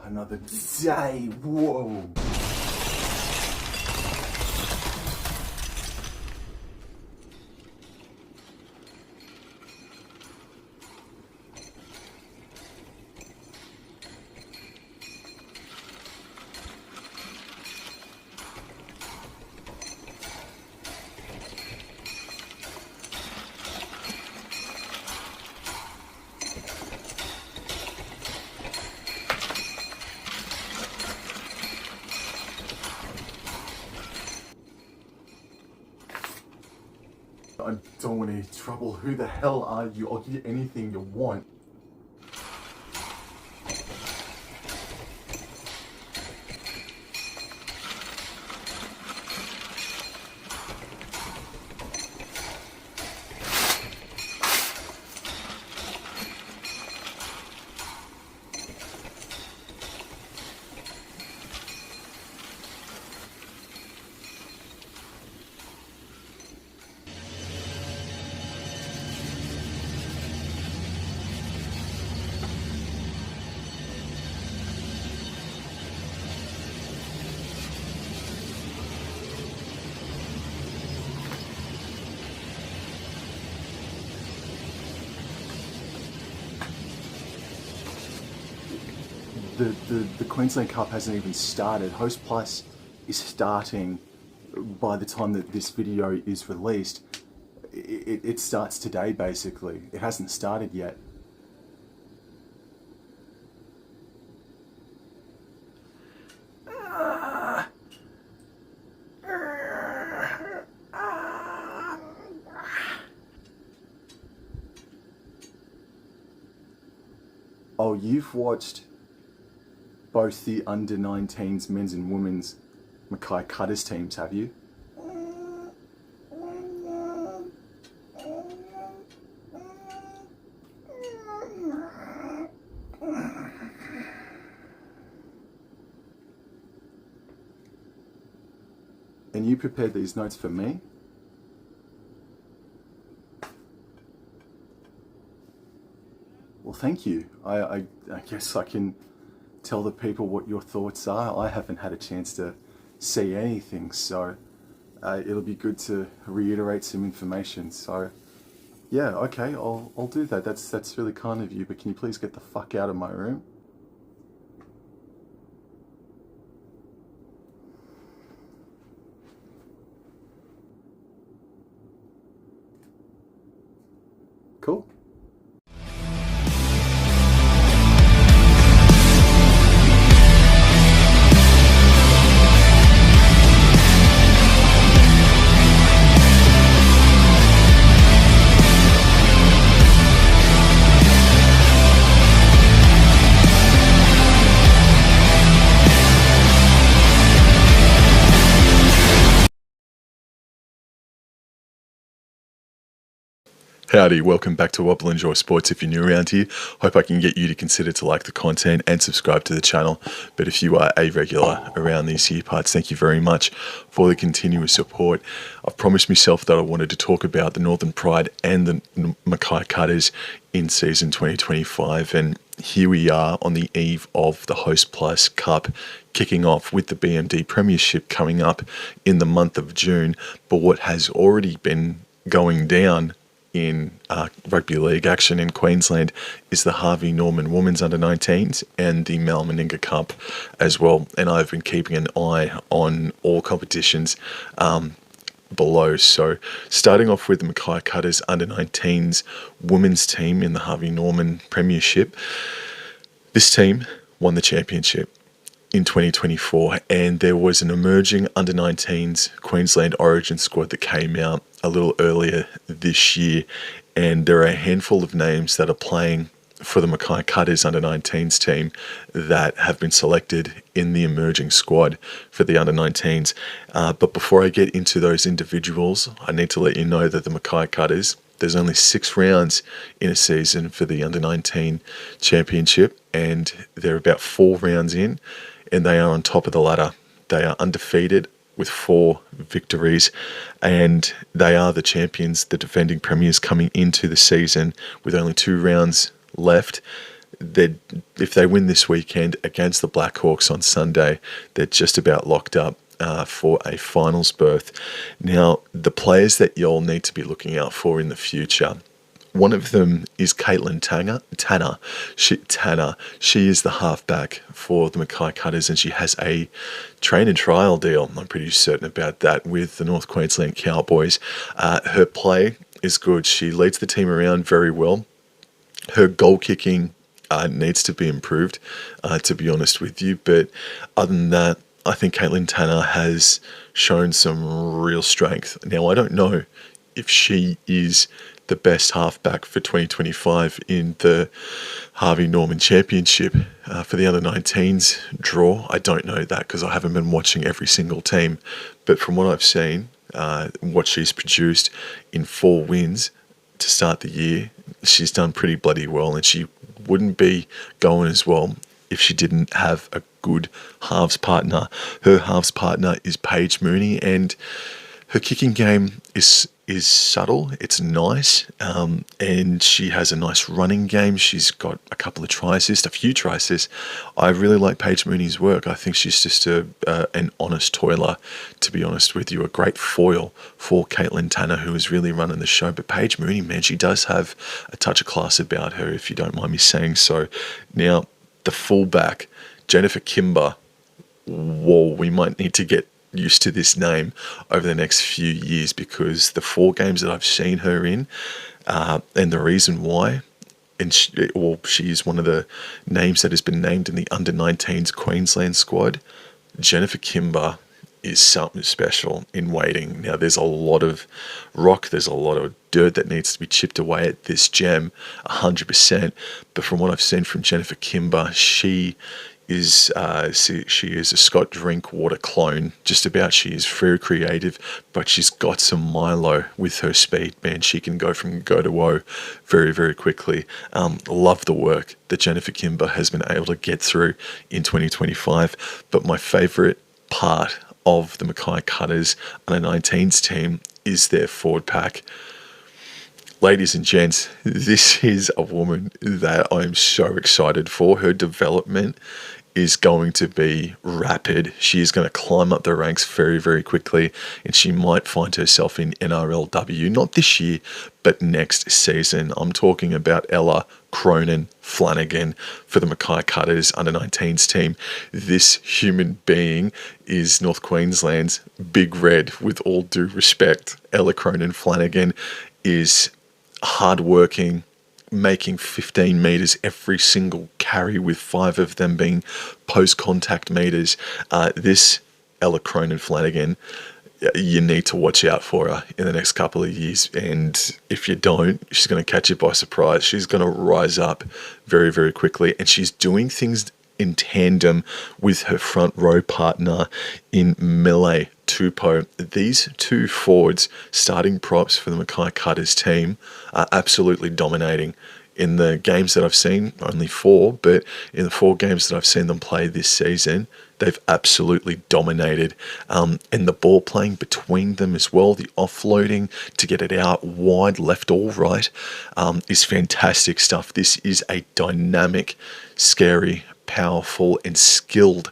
Another day, whoa. I don't want any trouble. Who the hell are you? I'll give you anything you want. The Queensland Cup hasn't even started. Host Plus is starting by the time that this video is released. It starts today, basically. It hasn't started yet. Oh, you've watched both the under-19s men's and women's Mackay Cutters teams, have you? And you prepared these notes for me? Well, thank you. I guess I can tell the people what your thoughts are. I haven't had a chance to see anything, so it'll be good to reiterate some information. So yeah, okay, I'll do that. That's really kind of you, but can you please get the fuck out of my room? Cool. Howdy, welcome back to Wobble Enjoy Sports. If you're new around here, hope I can get you to consider to like the content and subscribe to the channel. But if you are a regular around these here parts, thank you very much for the continuous support. I've promised myself that I wanted to talk about the Northern Pride and the Mackay Cutters in season 2025, and here we are on the eve of the Host Plus Cup kicking off with the BMD Premiership coming up in the month of June. But what has already been going down in rugby league action in Queensland is the Harvey Norman Women's Under-19s and the Mal Meninga Cup as well. And I've been keeping an eye on all competitions below. So starting off with the Mackay Cutters Under-19s women's team in the Harvey Norman Premiership. This team won the championship in 2024, and there was an emerging Under-19s Queensland Origin squad that came out a little earlier this year, and there are a handful of names that are playing for the Mackay Cutters Under-19s team that have been selected in the emerging squad for the Under-19s. But before I get into those individuals, I need to let you know that the Mackay Cutters, there's only 6 rounds in a season for the Under-19 championship, and they're about 4 rounds in, and they are on top of the ladder. They are undefeated with 4 victories, and they are the champions, the defending premiers, coming into the season with only 2 rounds left. if they win this weekend against the Blackhawks on Sunday, they're just about locked up for a finals berth. Now, the players that you'll need to be looking out for in the future, one of them is Caitlin Tanner. She is the halfback for the Mackay Cutters, and she has a train and trial deal. I'm pretty certain about that with the North Queensland Cowboys. Her play is good. She leads the team around very well. Her goal kicking needs to be improved, to be honest with you. But other than that, I think Caitlin Tanner has shown some real strength. Now, I don't know if she is the best halfback for 2025 in the Harvey Norman Championship for the under-19s draw. I don't know that because I haven't been watching every single team. But from what I've seen, what she's produced in 4 wins to start the year, she's done pretty bloody well, and she wouldn't be going as well if she didn't have a good halves partner. Her halves partner is Paige Mooney, and her kicking game is subtle. It's nice, and she has a nice running game. She's got a couple of try assists, a few try assists. I really like Paige Mooney's work. I think she's just an honest toiler, to be honest with you. A great foil for Caitlin Tanner, who is really running the show. But Paige Mooney, man, she does have a touch of class about her, if you don't mind me saying so. Now, the fullback, Jennifer Kimber, whoa, we might need to get used to this name over the next few years, because the 4 games that I've seen her in, and the reason why, and she is one of the names that has been named in the under-19s Queensland squad. Jennifer Kimber is something special in waiting. Now, there's a lot of rock, there's a lot of dirt that needs to be chipped away at this gem, 100%. But from what I've seen from Jennifer Kimber, she is a Scott Drinkwater clone, just about. She is very creative, but she's got some Milo with her speed, man. She can go from go to woe very, very quickly. Love the work that Jennifer Kimber has been able to get through in 2025. But my favourite part of the Mackay Cutters under-19s team is their forward pack. Ladies and gents, this is a woman that I'm so excited for. Her development is going to be rapid. She is going to climb up the ranks very, very quickly, and she might find herself in NRLW, not this year, but next season. I'm talking about Ella Cronin-Flanagan for the Mackay Cutters under-19s team. This human being is North Queensland's Big Red, with all due respect. Ella Cronin-Flanagan is hardworking, making 15 metres every single carry, with 5 of them being post-contact metres. This Ella Cronin-Flanagan, you need to watch out for her in the next couple of years. And if you don't, she's going to catch you by surprise. She's going to rise up very, very quickly. And she's doing things in tandem with her front row partner in Mackay Tupou. These 2 forwards, starting props for the Mackay Cutters team, are absolutely dominating. In the games that I've seen, only 4, but in the 4 games that I've seen them play this season, they've absolutely dominated. And the ball playing between them as well, the offloading to get it out wide, left or right, is fantastic stuff. This is a dynamic, scary, powerful and skilled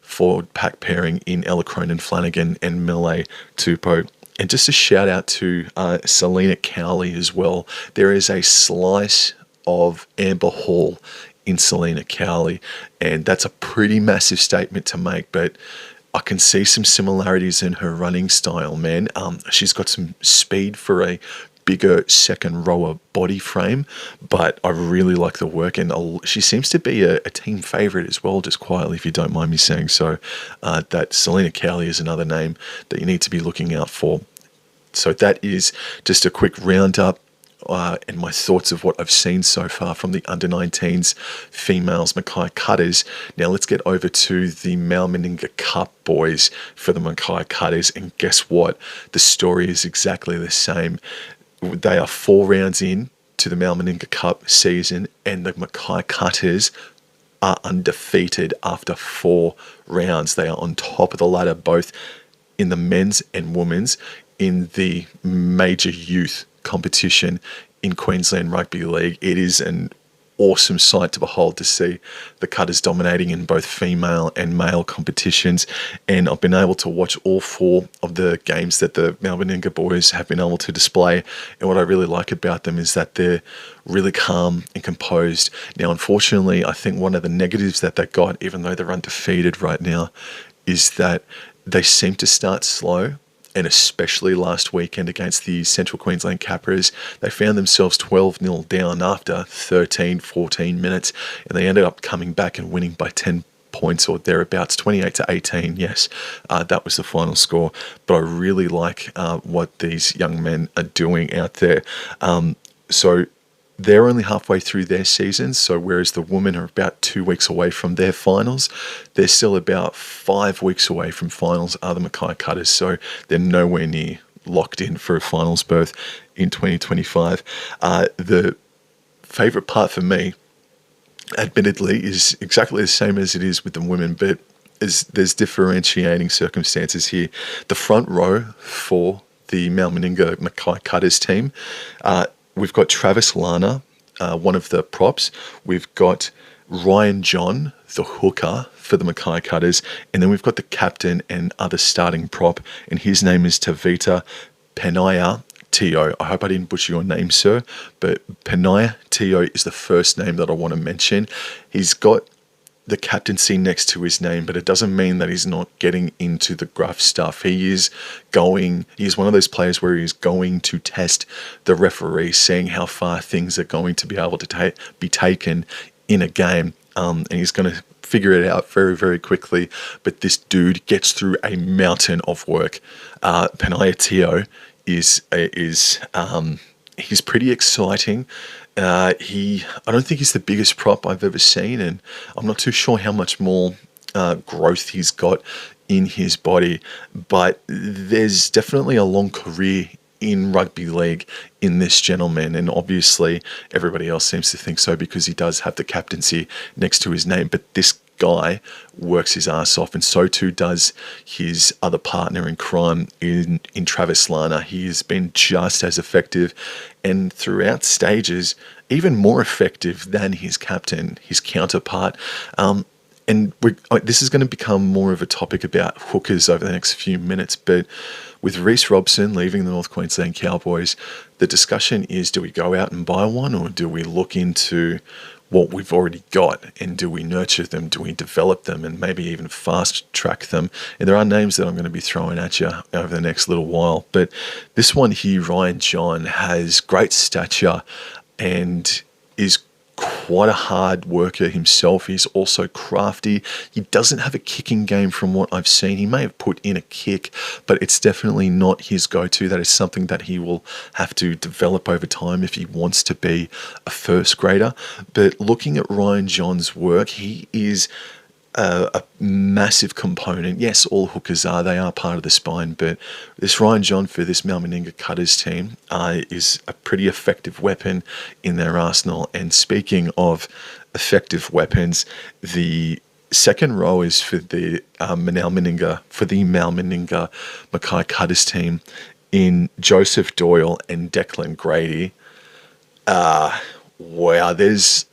forward pack pairing in Ella Cronin-Flanagan and Mackay Tupou. And just a shout out to Selena Cowley as well. There is a slice of Amber Hall in Selena Cowley, and that's a pretty massive statement to make, but I can see some similarities in her running style, man. She's got some speed for a bigger second rower body frame, but I really like the work, and she seems to be a team favourite as well, just quietly, if you don't mind me saying so. That Selena Cowley is another name that you need to be looking out for. So that is just a quick roundup and my thoughts of what I've seen so far from the under-19s females Mackay Cutters. Now let's get over to the Mal Meninga Cup boys for the Mackay Cutters, and guess what? The story is exactly the same. They are 4 rounds in to the Mal Meninga Cup season, and the Mackay Cutters are undefeated after 4 rounds. They are on top of the ladder, both in the men's and women's, in the major youth competition in Queensland Rugby League. It is an awesome sight to behold to see the cutters dominating in both female and male competitions. And I've been able to watch all 4 of the games that the Malmaninga boys have been able to display. And what I really like about them is that they're really calm and composed. Now, unfortunately, I think one of the negatives that they got, even though they're undefeated right now, is that they seem to start slow. And especially last weekend against the Central Queensland Capras, they found themselves 12-0 down after 13, 14 minutes, and they ended up coming back and winning by 10 points or thereabouts, 28-18. Yes, that was the final score. But I really like what these young men are doing out there. So they're only halfway through their season, so whereas the women are about 2 weeks away from their finals, they're still about 5 weeks away from finals, are the Mackay Cutters, so they're nowhere near locked in for a finals berth in 2025. The favourite part for me, admittedly, is exactly the same as it is with the women, but there's differentiating circumstances here. The front row for the Malmaninga Mackay Cutters team, we've got Travis Lana, one of the props. We've got Ryan John, the hooker for the Mackay Cutters. And then we've got the captain and other starting prop. And his name is Tavita Penaya Tio. I hope I didn't butcher your name, sir. But Penaya Tio is the first name that I want to mention. He's got the captaincy next to his name, but it doesn't mean that he's not getting into the gruff stuff. He's one of those players where he's going to test the referee, seeing how far things are going to be able to be taken in a game. And he's going to figure it out very, very quickly. But this dude gets through a mountain of work. Penaya Tio he's pretty exciting. I don't think he's the biggest prop I've ever seen, and I'm not too sure how much more growth he's got in his body, but there's definitely a long career in rugby league in this gentleman, and obviously everybody else seems to think so because he does have the captaincy next to his name, but this guy works his ass off, and so too does his other partner in crime in Travis Lana. He has been just as effective, and throughout stages even more effective than his captain, his counterpart. And this is going to become more of a topic about hookers over the next few minutes, but with Reece Robson leaving the North Queensland Cowboys, the discussion is, do we go out and buy one, or do we look into what we've already got, and do we nurture them, do we develop them, and maybe even fast track them? And there are names that I'm going to be throwing at you over the next little while, but this one here, Ryan John, has great stature and is quite a hard worker himself. He's also crafty. He doesn't have a kicking game from what I've seen. He may have put in a kick, but it's definitely not his go-to. That is something that he will have to develop over time if he wants to be a first grader. But looking at Ryan John's work, he is a massive component. Yes, all hookers are. They are part of the spine, but this Ryan John for this Malmaninga Cutters team is a pretty effective weapon in their arsenal. And speaking of effective weapons, the second row is for the Malmaninga Mackay Cutters team in Joseph Doyle and Declan Grady. Wow, there's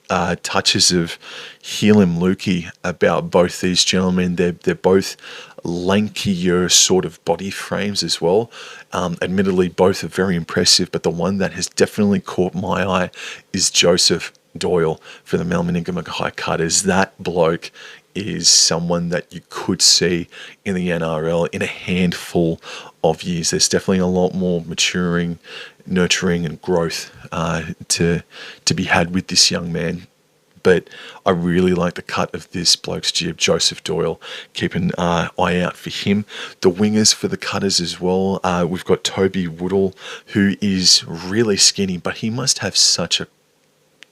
touches of Helam Lukey about both these gentlemen. They're both lankier sort of body frames as well. Admittedly, both are very impressive, but the one that has definitely caught my eye is Joseph Doyle for the Malmaninga Mackay Cutters. That bloke is someone that you could see in the NRL in a handful of years. There's definitely a lot more maturing, nurturing and growth to be had with this young man. But I really like the cut of this bloke's jib, Joseph Doyle. Keep an eye out for him. The wingers for the Cutters as well. We've got Toby Woodall, who is really skinny, but he must have such a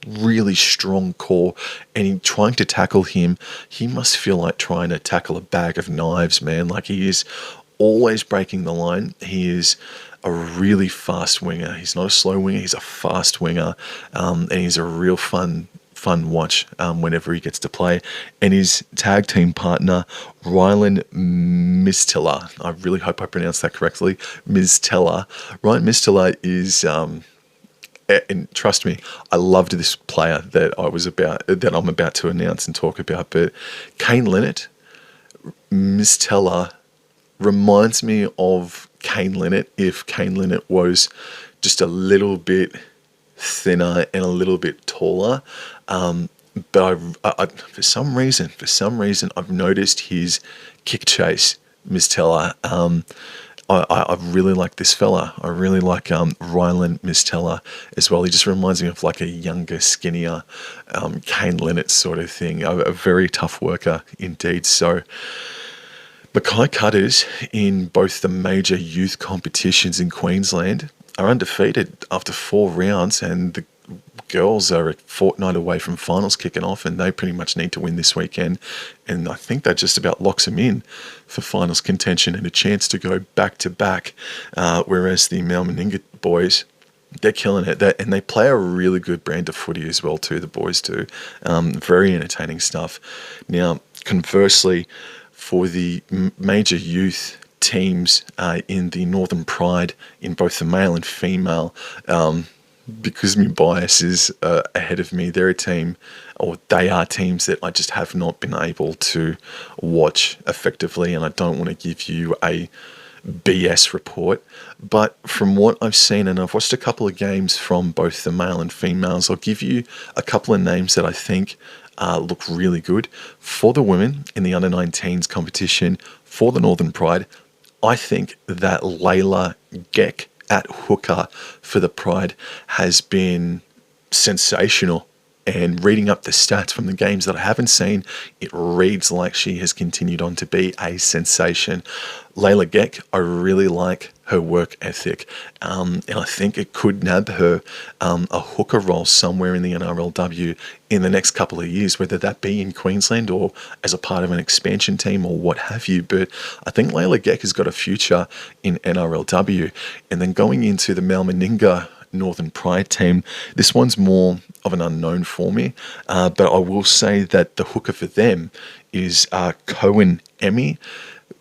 really strong core, and in trying to tackle him, he must feel like trying to tackle a bag of knives, man. Like, he is always breaking the line. He is a really fast winger. He's not a slow winger, he's a fast winger, and he's a real fun watch whenever he gets to play. And his tag team partner, Rylan Mistella, I really hope I pronounced that correctly, Mistella. Ryan Mistella is and trust me, I loved this player that I'm about to announce and talk about. But Kane Linnett, Miss Teller, reminds me of Kane Linnett if Kane Linnett was just a little bit thinner and a little bit taller. But for some reason, I've noticed his kick chase, Miss Teller. I really like this fella. I really like Ryland Mistella as well. He just reminds me of like a younger, skinnier Kane Linnett sort of thing. A very tough worker indeed. So Mackay Cutters in both the major youth competitions in Queensland are undefeated after 4 rounds, and the girls are a fortnight away from finals kicking off, and they pretty much need to win this weekend. And I think that just about locks them in for finals contention and a chance to go back to back. Whereas the Malmaninga boys, they're killing it. And they play a really good brand of footy as well too, the boys do. Very entertaining stuff. Now, conversely, for the major youth teams in the Northern Pride, in both the male and female, because my bias is ahead of me, they're a team, or they are teams that I just have not been able to watch effectively, and I don't want to give you a BS report. But from what I've seen, and I've watched a couple of games from both the male and females, I'll give you a couple of names that I think look really good. For the women in the under-19s competition for the Northern Pride, I think that Layla Geck at hooker for the Pride has been sensational. And reading up the stats from the games that I haven't seen, it reads like she has continued on to be a sensation. Layla Geck, I really like her work ethic, and I think it could nab her a hooker role somewhere in the NRLW in the next couple of years, whether that be in Queensland or as a part of an expansion team or what have you. But I think Layla Geck has got a future in NRLW. And then going into the Malmaninga Northern Pride team, this one's more of an unknown for me, but I will say that the hooker for them is Cohen Emmy.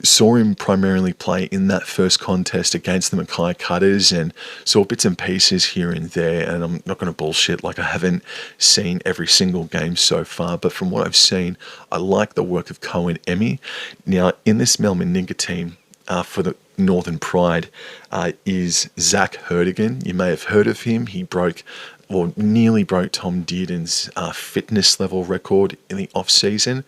Saw him primarily play in that first contest against the Mackay Cutters and saw bits and pieces here and there, and I'm not going to bullshit, like I haven't seen every single game so far, but from what I've seen, I like the work of Cohen Emmy. Now, in this Malmaninga team for the Northern Pride is Zach Herdigan. You may have heard of him. He broke, or nearly broke, Tom Dearden's fitness level record in the off-season.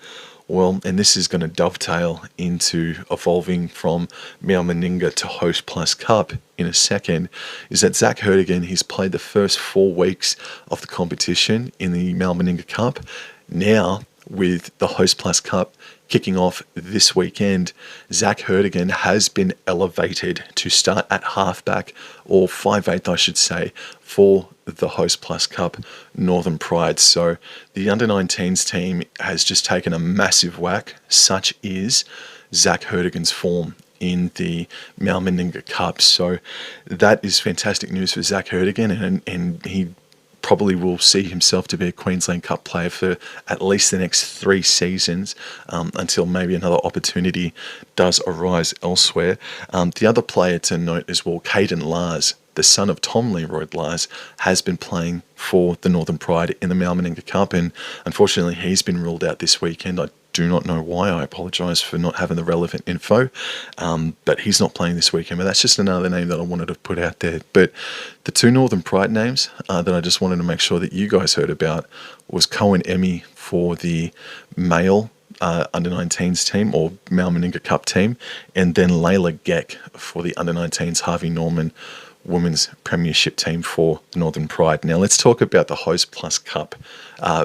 Well, and this is going to dovetail into evolving from Malmaninga to Host Plus Cup in a second, is that Zach Herdigan, he's played the first 4 weeks of the competition in the Malmaninga Cup. Now, with the Host Plus Cup kicking off this weekend, Zach Herdigan has been elevated to start at halfback, or 5'8", I should say, for the Host Plus Cup Northern Pride. So the under-19s team has just taken a massive whack. Such is Zach Herdigan's form in the Malmaninga Cup. So that is fantastic news for Zach Herdigan, and he probably will see himself to be a Queensland Cup player for at least the next 3 seasons, until maybe another opportunity does arise elsewhere. The other player to note as well, Caden Lars, the son of Tom Leroy Lars, has been playing for the Northern Pride in the Malmaninga Cup, and unfortunately he's been ruled out this weekend. I do not know why. I apologise for not having the relevant info, but he's not playing this weekend. But that's just another name that I wanted to put out there. But the 2 Northern Pride names that I just wanted to make sure that you guys heard about was Cohen Emmy for the male under-19s team, or Malmaninga Cup team, and then Layla Geck for the under-19s Harvey Norman Women's Premiership team for the Northern Pride. Now let's talk about the Host Plus Cup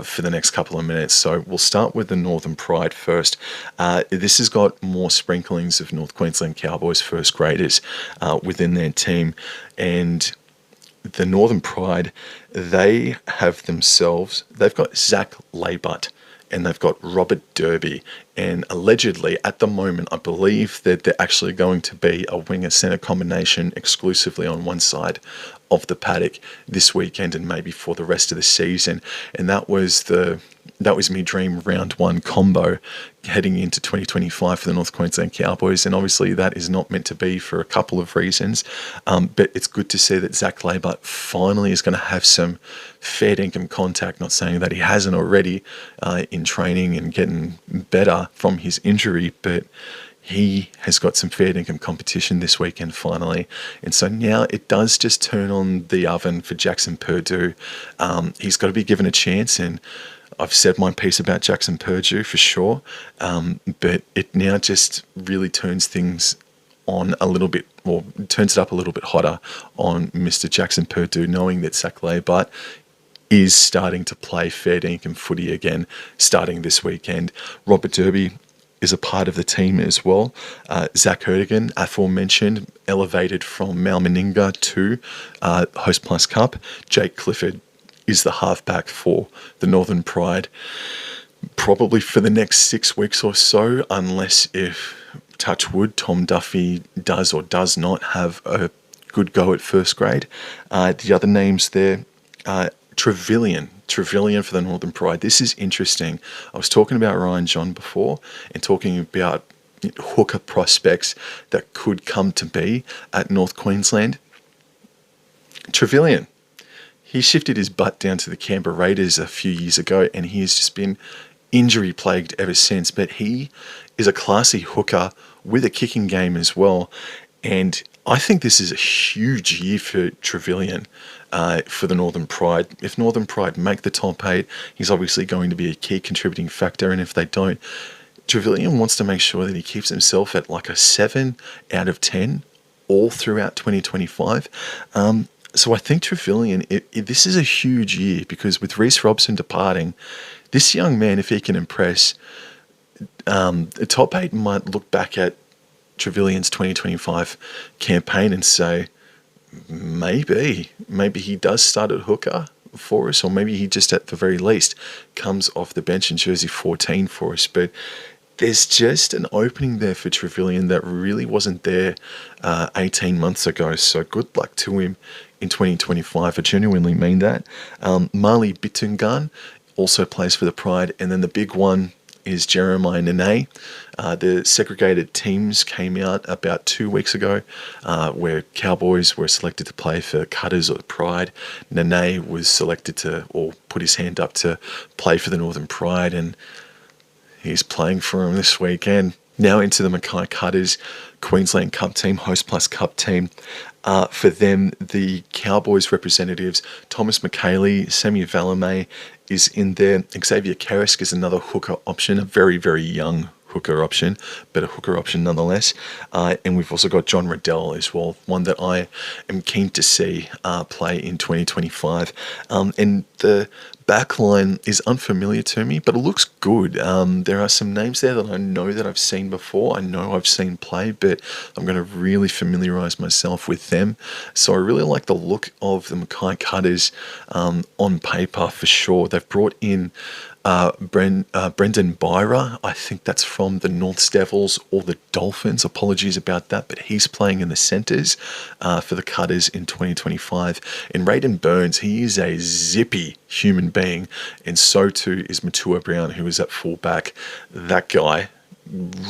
for the next couple of minutes. So we'll start with the Northern Pride first. This has got more sprinklings of North Queensland Cowboys first graders within their team, and the Northern Pride, they've got Zach Laybutt, and they've got Robert Derby, and allegedly at the moment I believe that they're actually going to be a winger centre combination exclusively on one side of the paddock this weekend and maybe for the rest of the season. And that was the that was my dream round one combo heading into 2025 for the North Queensland Cowboys. And obviously that is not meant to be for a couple of reasons. But it's good to see that Zach Laybutt finally is going to have some fair income contact, not saying that he hasn't already in training and getting better from his injury, but he has got some fair income competition this weekend finally. And so now it does just turn on the oven for Jackson Purdue. He's got to be given a chance, and I've said my piece about Jackson Purdue for sure, but it now just really turns things on a little bit, or turns it up a little bit hotter on Mr. Jackson Purdue, knowing that Zach Laybutt is starting to play fair dinkum footy again, starting this weekend. Robert Derby is a part of the team as well. Zach Erdogan, aforementioned, elevated from Mal Meninga to Host Plus Cup. Jake Clifford is the halfback for the Northern Pride, probably for the next 6 weeks or so, unless if, touch wood, Tom Duffy does or does not have a good go at first grade. The other names there, Trevelyan for the Northern Pride. This is interesting. I was talking about Ryan John before and talking about hooker prospects that could come to be at North Queensland. Trevelyan, he shifted his butt down to the Canberra Raiders a few years ago, and he has just been injury plagued ever since. But he is a classy hooker with a kicking game as well. And I think this is a huge year for Trevelyan for the Northern Pride. If Northern Pride make the top 8, he's obviously going to be a key contributing factor. And if they don't, Trevelyan wants to make sure that he keeps himself at like a 7 out of 10 all throughout 2025. So I think Trevelyan, this is a huge year, because with Reece Robson departing, this young man, if he can impress, the top 8 might look back at Trevelyan's 2025 campaign and say, maybe he does start at hooker for us, or maybe he just at the very least comes off the bench in jersey 14 for us. But there's just an opening there for Trevelyan that really wasn't there 18 months ago. So good luck to him in 2025. I genuinely mean that. Marley Bitungan also plays for the Pride. And then the big one is Jeremiah Nene. The segregated teams came out about 2 weeks ago where Cowboys were selected to play for Cutters or Pride. Nene was selected to, or put his hand up to play for the Northern Pride, and he's playing for him this weekend. Now into the Mackay Cutters Queensland Cup team, Host Plus Cup team. For them, the Cowboys representatives, Thomas McKaylee, Sammy Valame is in there. Xavier Karisk is another hooker option, a very, very young hooker option, but a hooker option nonetheless. And we've also got John Riddell as well, one that I am keen to see play in 2025. And the backline is unfamiliar to me, but it looks good. There are some names there that I know that I've seen before. I know I've seen play, but I'm going to really familiarise myself with them. So I really like the look of the Mackay Cutters on paper for sure. They've brought in Brendan Byra. I think that's from the Norths Devils or the Dolphins. Apologies about that, but he's playing in the centres for the Cutters in 2025. And Raiden Burns, he is a zippy human being, and so too is Matua Brown, who is at fullback. That guy,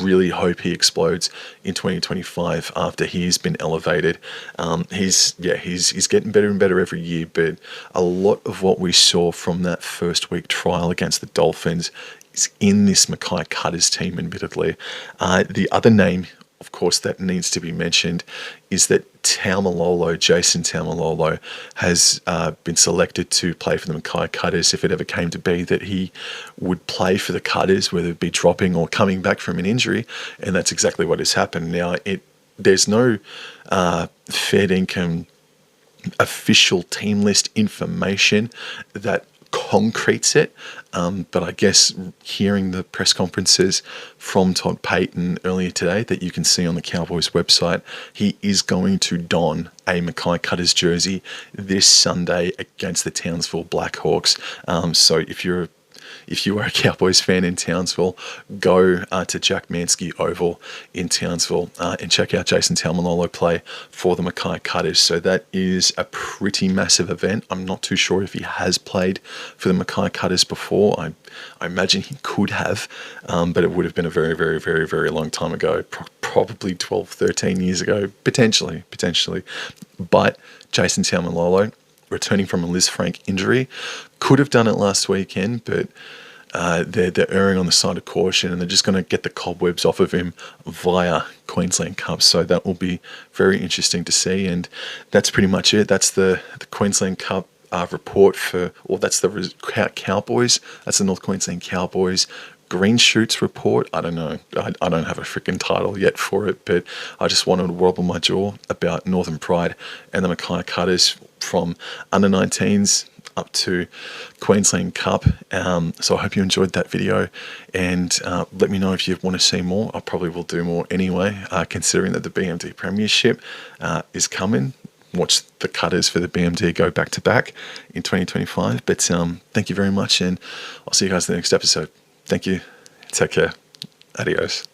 really hope he explodes in 2025 after he's been elevated. He's getting better and better every year, but a lot of what we saw from that first week trial against the Dolphins is in this Mackay Cutters team, admittedly. The other name, of course, that needs to be mentioned is that Jason Taumalolo, has been selected to play for the Mackay Cutters if it ever came to be that he would play for the Cutters, whether it be dropping or coming back from an injury, and that's exactly what has happened. Now, there's no fair income official team list information that concretes it, but I guess hearing the press conferences from Todd Payton earlier today that you can see on the Cowboys website, he is going to don a Mackay Cutters jersey this Sunday against the Townsville Blackhawks. So if you're if you are a Cowboys fan in Townsville, go to Jack Mansky Oval in Townsville and check out Jason Taumalolo play for the Mackay Cutters. So that is a pretty massive event. I'm not too sure if he has played for the Mackay Cutters before. I imagine he could have, but it would have been a very, very, very, very long time ago, probably 12, 13 years ago, potentially. But Jason Taumalolo, returning from a Liz Frank injury, could have done it last weekend, but they're erring on the side of caution, and they're just going to get the cobwebs off of him via Queensland Cup. So that will be very interesting to see, and that's pretty much it. That's the Queensland Cup report that's the Cowboys. That's the North Queensland Cowboys Green Shoots report. I don't know. I don't have a freaking title yet for it, but I just wanted to wobble my jaw about Northern Pride and the Mackay Cutters from under 19s up to Queensland Cup. So I hope you enjoyed that video, and let me know if you want to see more. I probably will do more anyway, considering that the BMD Premiership is coming. Watch the Cutters for the BMD go back to back in 2025. But thank you very much, and I'll see you guys in the next episode. Thank you. Take care. Adios.